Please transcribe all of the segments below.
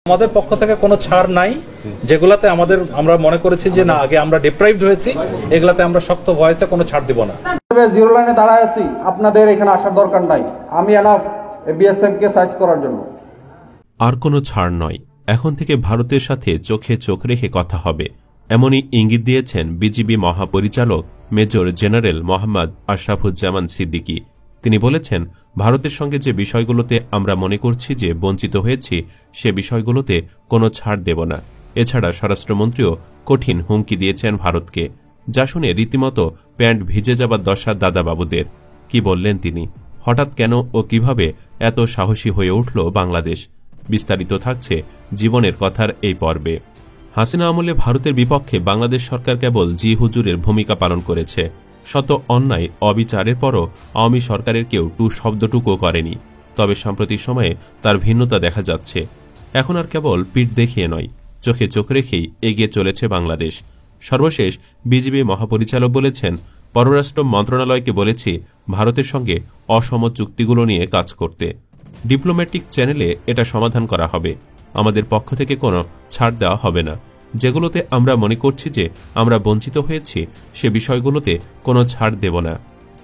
আমাদের পক্ষ থেকে কোনো ছাড় নাই, যেগুলাতে আমরা মনে করেছি যে না আগে আমরা ডিপ্রাইভড হয়েছি, এগুলাতে আমরা শক্ত ভয়েসে কোনো ছাড় দিব না। জিরো লাইনে দাঁড়ায় আছি, আপনাদের এখানে আসার দরকার নাই, আমি এনাফ বিএসএফ কে সাইজ করার জন্য। আর কোনো ছাড় নয়, এখন থেকে ভারতের সাথে চোখে চোখ রেখে কথা হবে, এমনই ইঙ্গিত দিয়েছেন বিজিবি মহাপরিচালক মেজর জেনারেল মোহাম্মদ আশরাফুজ্জামান সিদ্দিকী। তিনি বলেছেন, ভারতের সঙ্গে যে বিষয়গুলোতে আমরা মনে করছি যে বঞ্চিত হয়েছি, সে বিষয়গুলোতে কোনো ছাড় দেব না। এছাড়া স্বরাষ্ট্রমন্ত্রীও কঠিন হুমকি দিয়েছেন ভারতকে, যা শুনে রীতিমতো প্যান্ট ভিজে যাবার দশা দাদাবাবুদের। কি বললেন তিনি? হঠাৎ কেন ও কিভাবে এত সাহসী হয়ে উঠল বাংলাদেশ? বিস্তারিত থাকছে জীবনের কথার এই পর্বে। হাসিনা আমলে ভারতের বিপক্ষে বাংলাদেশ সরকার কেবল জি হুজুরের ভূমিকা পালন করেছে। শত অন্যায় অবিচারের পরও আওয়ামী সরকারের কেউ টু শব্দটুকুও করেনি। তবে সাম্প্রতিক সময়ে তার ভিন্নতা দেখা যাচ্ছে। এখন আর কেবল পিঠ দেখিয়ে নয়, চোখে চোখ রেখেই এগিয়ে চলেছে বাংলাদেশ। সর্বশেষ বিজিবি মহাপরিচালক বলেছেন, পররাষ্ট্র মন্ত্রণালয়কে বলেছি ভারতের সঙ্গে অসম চুক্তিগুলো নিয়ে কাজ করতে। ডিপ্লোম্যাটিক চ্যানেলে এটা সমাধান করা হবে। আমাদের পক্ষ থেকে কোনো ছাড় দেওয়া হবে না। যেগুলোতে আমরা মনে করছি যে আমরা বঞ্চিত হয়েছি, সে বিষয়গুলোতে কোনো ছাড় দেব না।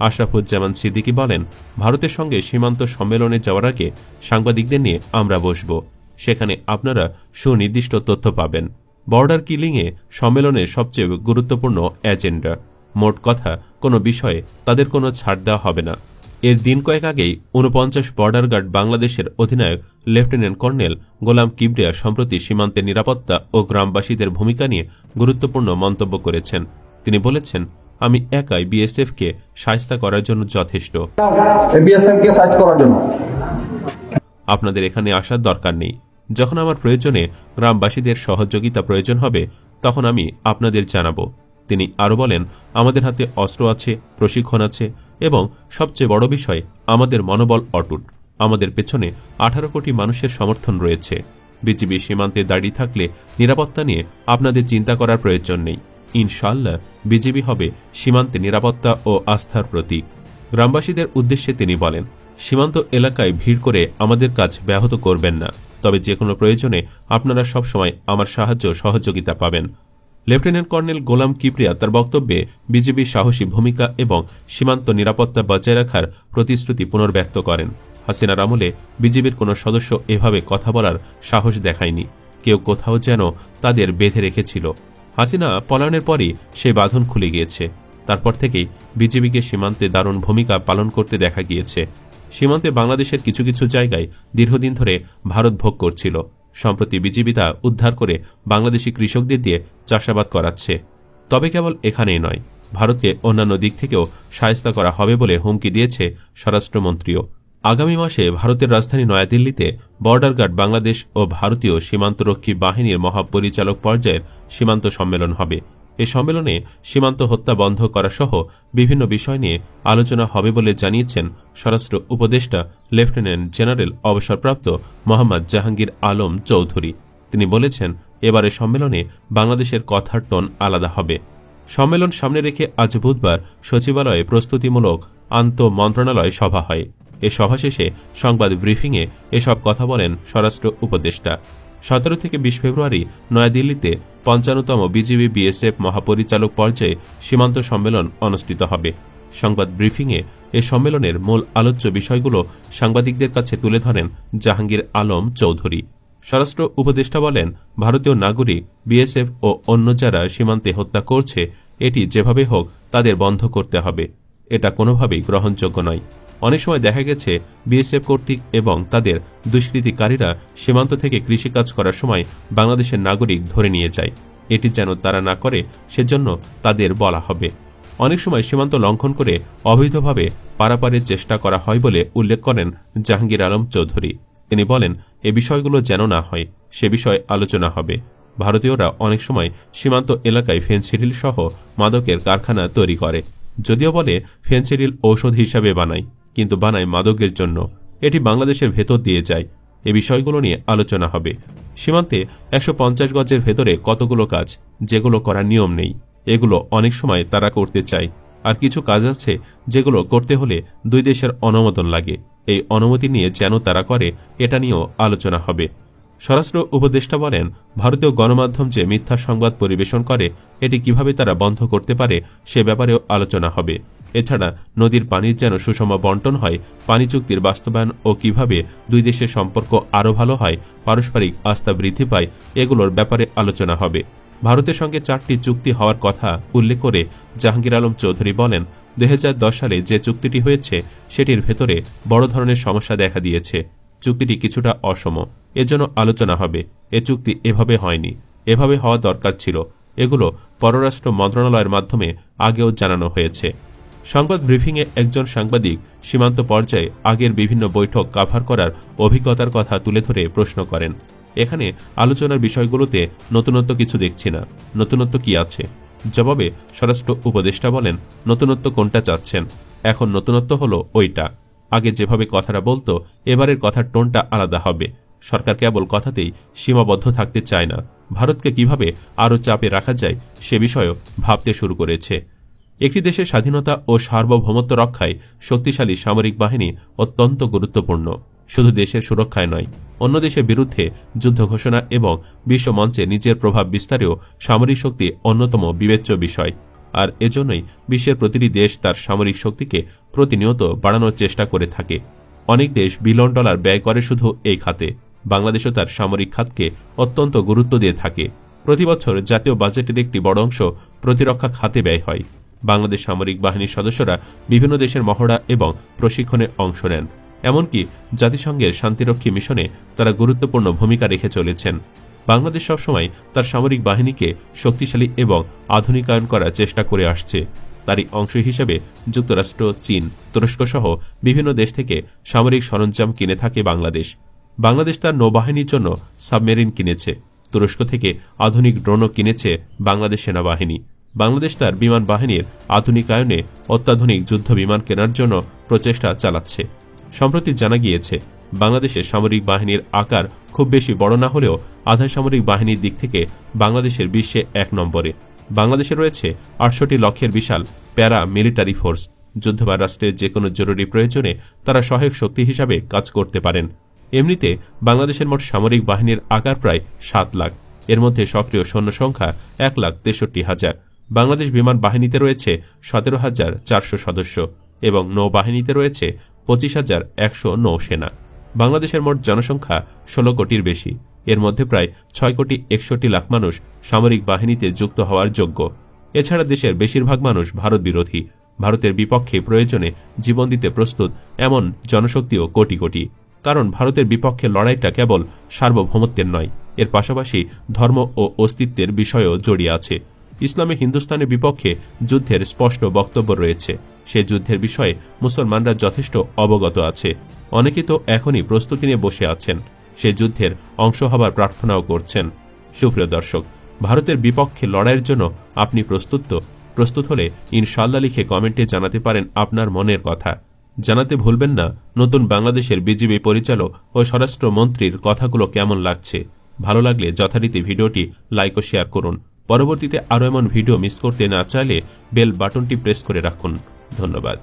আশরাফুজ্জামান সিদ্দিকী বলেন, ভারতের সঙ্গে সীমান্ত সম্মেলনে যাওয়ার আগে সাংবাদিকদের নিয়ে আমরা বসব। সেখানে আপনারা সুনির্দিষ্ট তথ্য পাবেন। বর্ডার কিলিংয়ে সম্মেলনের সবচেয়ে গুরুত্বপূর্ণ এজেন্ডা। মোট কথা, কোনো বিষয়ে তাদের কোনো ছাড় দেওয়া হবে না। এর দিন কয়েক আগেই ৪৯ বর্ডার গার্ড বাংলাদেশের অধিনায়ক লেফটেন্যান্ট কর্নেল গোলাম কিবরিয়া সম্প্রতি সীমান্তের নিরাপত্তা ও গ্রামবাসীদের ভূমিকা নিয়ে গুরুত্বপূর্ণ মন্তব্য করেছেন। তিনি বলেছেন, আমি একাই বিএসএফকে শায়েস্তা করার জন্য যথেষ্ট। আপনাদের এখানে আসার দরকার নেই। যখন আমার প্রয়োজনে গ্রামবাসীদের সহযোগিতা প্রয়োজন হবে, তখন আমি আপনাদের জানাবো। তিনি আরও বলেন, আমাদের হাতে অস্ত্র আছে, প্রশিক্ষণ আছে এবং সবচেয়ে বড় বিষয়, আমাদের মনোবল অটুট। আমাদের পেছনে 18 কোটি মানুষের সমর্থন রয়েছে। বিজিবি সীমান্তে দাঁড়িয়ে থাকলে নিরাপত্তা নিয়ে আপনাদের চিন্তা করার প্রয়োজন নেই। ইনশাআল্লাহ বিজিবি হবে সীমান্তে নিরাপত্তা ও আস্থার প্রতীক। গ্রামবাসীদের উদ্দেশ্যে তিনি বলেন, সীমান্ত এলাকায় ভিড় করে আমাদের কাজ ব্যাহত করবেন না। তবে যে কোনো প্রয়োজনে আপনারা সবসময় আমার সাহায্য সহযোগিতা পাবেন। লেফটেন্যান্ট কর্নেল গোলাম কিবরিয়া তার বক্তব্যে বিজিবির সাহসী ভূমিকা এবং সীমান্ত নিরাপত্তা বজায় রাখার প্রতিশ্রুতি পুনর্ব্যক্ত করেন। হাসিনার আমলে বিজিবির কোনো সদস্য এভাবে কথা বলার সাহস দেখায়নি। কেউ কোথাও যেন তাদের বেঁধে রেখেছিল। হাসিনা পলায়নের পরই সেই বাঁধন খুলে গিয়েছে। তারপর থেকেই বিজিবিকে সীমান্তে দারুণ ভূমিকা পালন করতে দেখা গিয়েছে। সীমান্তে বাংলাদেশের কিছু কিছু জায়গায় দীর্ঘদিন ধরে ভারত ভোগ করছিল। সম্প্রতি বিজিবি তা উদ্ধার করে বাংলাদেশি কৃষকদের দিয়ে চাষাবাদ করাচ্ছে। তবে কেবল এখানেই নয়, ভারতকে অন্যান্য দিক থেকেও শায়েস্তা করা হবে বলে হুমকি দিয়েছে স্বরাষ্ট্রমন্ত্রীও। আগামী মাসে ভারতের রাজধানী নয়াদিল্লিতে বর্ডার গার্ড বাংলাদেশ ও ভারতীয় সীমান্তরক্ষী বাহিনীর মহাপরিচালক পর্যায়ের সীমান্ত সম্মেলন হবে। এ সম্মেলনে সীমান্ত হত্যা বন্ধ করা সহ বিভিন্ন বিষয় নিয়ে আলোচনা হবে বলে জানিয়েছেন স্বরাষ্ট্র উপদেষ্টা লেফটেন্যান্ট জেনারেল অবসরপ্রাপ্ত মোহাম্মদ জাহাঙ্গীর আলম চৌধুরী। তিনি বলেছেন, এবারে সম্মেলনে বাংলাদেশের কথার টোন আলাদা হবে। সম্মেলন সামনে রেখে আজ বুধবার সচিবালয়ে প্রস্তুতিমূলক আন্তঃমন্ত্রণালয় সভা হয়। এ সভা শেষে সংবাদ ব্রিফিংয়ে এসব কথা বলেন স্বরাষ্ট্র উপদেষ্টা। 17 থেকে 20 ফেব্রুয়ারি নয়াদিল্লিতে 55তম বিজিবি বিএসএফ মহাপরিচালক পর্যায়ে সীমান্ত সম্মেলন অনুষ্ঠিত হবে। সংবাদ ব্রিফিংয়ে এ সম্মেলনের মূল আলোচ্য বিষয়গুলো সাংবাদিকদের কাছে তুলে ধরেন জাহাঙ্গীর আলম চৌধুরী। স্বরাষ্ট্র উপদেষ্টা বলেন, ভারতীয় নাগরিক, বিএসএফ ও অন্য যারা সীমান্তে হত্যা করছে, এটি যেভাবে হোক তাদের বন্ধ করতে হবে। এটা কোনোভাবেই গ্রহণযোগ্য নয়। অনেক সময় দেখা গেছে বিএসএফ কর্তৃক এবং তাদের দুষ্কৃতিকারীরা সীমান্ত থেকে কৃষিকাজ করার সময় বাংলাদেশের নাগরিক ধরে নিয়ে যায়। এটি যেন তারা না করে, সেজন্য তাদের বলা হবে। অনেক সময় সীমান্ত লঙ্ঘন করে অবৈধভাবে পারাপারের চেষ্টা করা হয় বলে উল্লেখ করেন জাহাঙ্গীর আলম চৌধুরী। তিনি বলেন, এ বিষয়গুলো যেন না হয়, সে বিষয়ে আলোচনা হবে। ভারতীয়রা অনেক সময় সীমান্ত এলাকায় ফেনসিডিল সহ মাদকের কারখানা তৈরি করে। যদিও বলে ফেনসিডিল ঔষধ হিসাবে বানায়, কিন্তু বানায় মাদকের জন্য। এটি বাংলাদেশের ভেতর দিয়ে যায়। এ বিষয়গুলো নিয়ে আলোচনা হবে। সীমান্তে 150 গজের ভেতরে কতগুলো কাজ যেগুলো করার নিয়ম নেই, এগুলো অনেক সময় তারা করতে চায়। আর কিছু কাজ আছে যেগুলো করতে হলে দুই দেশের অনুমোদন লাগে। এই অনুমতি নিয়ে যেন তারা করে, এটা নিয়েও আলোচনা হবে। স্বরাষ্ট্র উপদেষ্টা বলেন, ভারতীয় গণমাধ্যম যে মিথ্যা সংবাদ পরিবেশন করে এটি কিভাবে তারা বন্ধ করতে পারে সে ব্যাপারেও আলোচনা হবে। এছাড়া নদীর পানির যেন সুষম বন্টন হয়, পানি চুক্তির বাস্তবায়ন ও কিভাবে দুই দেশের সম্পর্ক আরও ভালো হয়, পারস্পরিক আস্থা বৃদ্ধি পায়, এগুলোর ব্যাপারে আলোচনা হবে। ভারতের সঙ্গে 4টি চুক্তি হওয়ার কথা উল্লেখ করে জাহাঙ্গীর আলম চৌধুরী বলেন, 2010 সালে যে চুক্তিটি হয়েছে সেটির ভেতরে বড় ধরনের সমস্যা দেখা দিয়েছে। চুক্তিটি কিছুটা অসম, এজন্য আলোচনা হবে। এ চুক্তি এভাবে হয়নি, এভাবে হওয়া দরকার ছিল। এগুলো পররাষ্ট্র মন্ত্রণালয়ের মাধ্যমে আগেও জানানো হয়েছে। সংবাদ ব্রিফিংয়ে একজন সাংবাদিক সীমান্ত পর্যায়ে আগের বিভিন্ন বৈঠক কাভার করার অভিজ্ঞতার কথা তুলে ধরে প্রশ্ন করেন, এখানে আলোচনার বিষয়গুলোতে নতুনত্ব কিছু দেখছি না, নতুনত্ব কি আছে? জবাবে স্বরাষ্ট্র উপদেষ্টা বলেন, নতুনত্ব কোনটা চাচ্ছেন? এখন নতুনত্ব হলো ওইটা। আগে যেভাবে কথাটা বলতো এবারের কথার টোনটা আলাদা হবে। সরকার কেবল কথাতেই সীমাবদ্ধ থাকতে চায় না, ভারতকে কিভাবে আরও চাপে রাখা যায় সে বিষয়েও ভাবতে শুরু করেছে। একটি দেশের স্বাধীনতা ও সার্বভৌমত্ব রক্ষায় শক্তিশালী সামরিক বাহিনী অত্যন্ত গুরুত্বপূর্ণ। শুধু দেশের সুরক্ষায় নয়, অন্য দেশের বিরুদ্ধে যুদ্ধ ঘোষণা এবং বিশ্বমঞ্চে নিজের প্রভাব বিস্তারেও সামরিক শক্তি অন্যতম বিবেচ্য বিষয়। আর এজন্যই বিশ্বের প্রতিটি দেশ তার সামরিক শক্তিকে প্রতিনিয়ত বাড়ানোর চেষ্টা করে থাকে। অনেক দেশ বিলিয়ন ডলার ব্যয় করে শুধু এই খাতে। বাংলাদেশও তার সামরিক খাতকে অত্যন্ত গুরুত্ব দিয়ে থাকে। প্রতিবছর জাতীয় বাজেটের একটি বড় অংশ প্রতিরক্ষা খাতে ব্যয় হয়। বাংলাদেশ সামরিক বাহিনীর সদস্যরা বিভিন্ন দেশের মহড়া এবং প্রশিক্ষণে অংশ নেন। এমনকি জাতিসংঘের শান্তিরক্ষী মিশনে তারা গুরুত্বপূর্ণ ভূমিকা রেখে চলেছেন। বাংলাদেশ সবসময় তার সামরিক বাহিনীকে শক্তিশালী এবং আধুনিকায়ন করার চেষ্টা করে আসছে। তারই অংশ হিসেবে যুক্তরাষ্ট্র, চীন, তুরস্ক সহ বিভিন্ন দেশ থেকে সামরিক সরঞ্জাম কিনে থাকে বাংলাদেশ। বাংলাদেশ তার নৌবাহিনীর জন্য সাবমেরিন কিনেছে। তুরস্ক থেকে আধুনিক ড্রোনও কিনেছে বাংলাদেশ সেনাবাহিনী। বাংলাদেশ তার বিমান বাহিনীর আধুনিকায়নে অত্যাধুনিক যুদ্ধ বিমান কেনার জন্য প্রচেষ্টা চালাচ্ছে। সম্প্রতি জানা গিয়েছে, বাংলাদেশের সামরিক বাহিনীর আকার খুব বেশি বড় না হলেও আধা সামরিক বাহিনীর দিক থেকে বাংলাদেশের বিশ্বে 1 নম্বরে। বাংলাদেশে রয়েছে 68 লক্ষের বিশাল প্যারা মিলিটারি ফোর্স। যুদ্ধ বা রাষ্ট্রের যে কোনো জরুরি প্রয়োজনে তারা সহায়ক শক্তি হিসাবে কাজ করতে পারেন। এমনিতে বাংলাদেশের মোট সামরিক বাহিনীর আকার প্রায় 7 লাখ। এর মধ্যে সক্রিয় সৈন্য সংখ্যা 1,63,000। বাংলাদেশ বিমান বাহিনীতে রয়েছে 17,400 সদস্য এবং নৌবাহিনীতে রয়েছে 25,100 নৌসেনা। বাংলাদেশের মোট জনসংখ্যা 16 কোটির বেশি। এর মধ্যে প্রায় 6,61,00,000 মানুষ সামরিক বাহিনীতে যুক্ত হওয়ার যোগ্য। এছাড়া দেশের বেশিরভাগ মানুষ ভারত বিরোধী। ভারতের বিপক্ষে প্রয়োজনে জীবন দিতে প্রস্তুত এমন জনশক্তিও কোটি কোটি। কারণ ভারতের বিপক্ষে লড়াইটা কেবল সার্বভৌমত্বের নয়, এর পাশাপাশি ধর্ম ও অস্তিত্বের বিষয়ও জড়িয়ে আছে। ইসলামে হিন্দুস্তানের বিপক্ষে যুদ্ধের স্পষ্ট বক্তব্য রয়েছে। সে যুদ্ধের বিষয়ে মুসলমানরা যথেষ্ট অবগত আছে। অনেকে তো এখনই প্রস্তুতি নিয়ে বসে আছেন, সে যুদ্ধের অংশ হবার প্রার্থনাও করছেন। সুপ্রিয় দর্শক, ভারতের বিপক্ষে লড়াইয়ের জন্য আপনি প্রস্তুত তো? প্রস্তুত হলে ইনশাআল্লাহ লিখে কমেন্টে জানাতে পারেন আপনার মনের কথা। জানাতে ভুলবেন না নতুন বাংলাদেশের বিজিবি পরিচালক ও স্বরাষ্ট্রমন্ত্রীর কথাগুলো কেমন লাগছে। ভালো লাগলে যথারীতি ভিডিওটি লাইক ও শেয়ার করুন। পরবর্তীতে আরও এমন ভিডিও মিস করতে না চাইলে বেল বাটনটি প্রেস করে রাখুন। ধন্যবাদ।